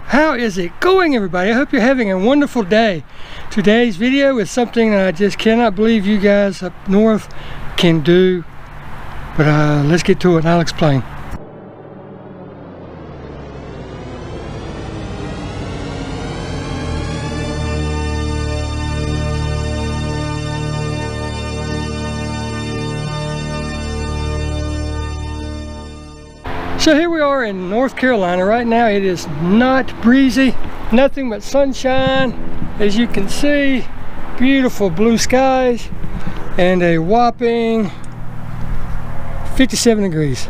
How is it going, everybody? I hope you're having a wonderful day. Today's video is something that I just cannot believe you guys up north can do, but let's get to it and I'll explain. So here we are in North Carolina. Right now it is not breezy, nothing but sunshine. As you can see, beautiful blue skies and a whopping 57 degrees.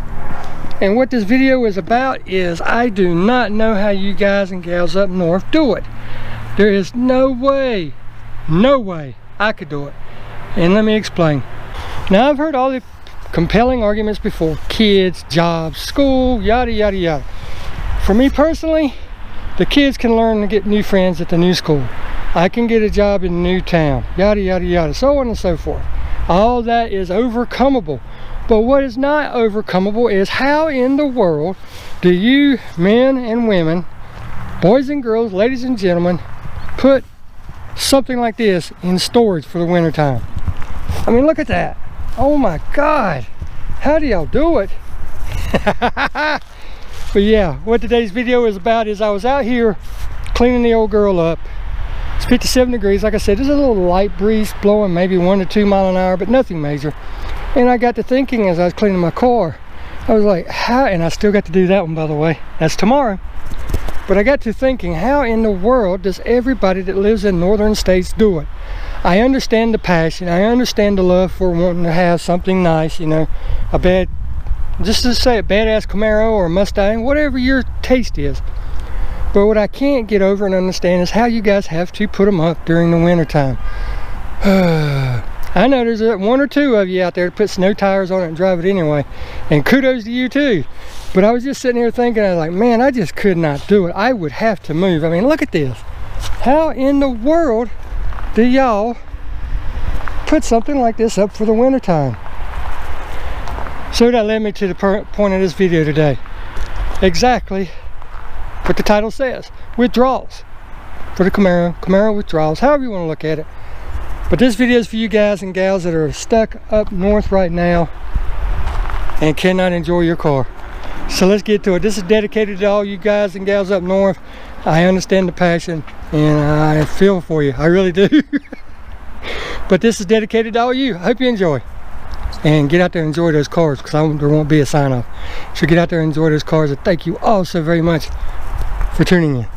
And what this video is about is I do not know how you guys and gals up north do it. There is no way I could do it. And let me explain. Now I've heard all the compelling arguments before: kids, jobs, school, yada yada yada. For me personally, the kids can learn to get new friends at the new school. I can get a job in a new town, yada yada yada, so on and so forth. All that is overcomable. But what is not overcomable is how in the world do you men and women, boys and girls, ladies and gentlemen, put something like this in storage for the winter time? I mean, look at that. Oh my God, how do y'all do it? But yeah, what today's video is about is I was out here cleaning the old girl up. It's 57 degrees. Like I said, there's a little light breeze blowing, maybe 1 to 2 miles an hour, but nothing major. And I got to thinking as I was cleaning my car, I was like, how, and I still got to do that one, by the way, that's tomorrow. But I got to thinking, how in the world does everybody that lives in northern states do it? I understand the passion, I understand the love for wanting to have something nice, you know, just to say a badass Camaro or a Mustang, whatever your taste is. But what I can't get over and understand is how you guys have to put them up during the winter time. I know there's 1 or 2 of you out there to put snow tires on it and drive it anyway, and kudos to you too. But I was just sitting here thinking, I was like, man, I just could not do it. I would have to move. I mean, look at this. How in the world do y'all put something like this up for the winter time? So that led me to the point of this video today. Exactly what the title says: withdrawals for the Camaro withdrawals, however you want to look at it. But this video is for you guys and gals that are stuck up north right now and cannot enjoy your car. So let's get to it. This is dedicated to all you guys and gals up north. I understand the passion and I feel for you, I really do. But this is dedicated to all you. I hope you enjoy. And get out there and enjoy those cars, because there won't be a sign off. So get out there and enjoy those cars, and thank you all so very much for tuning in.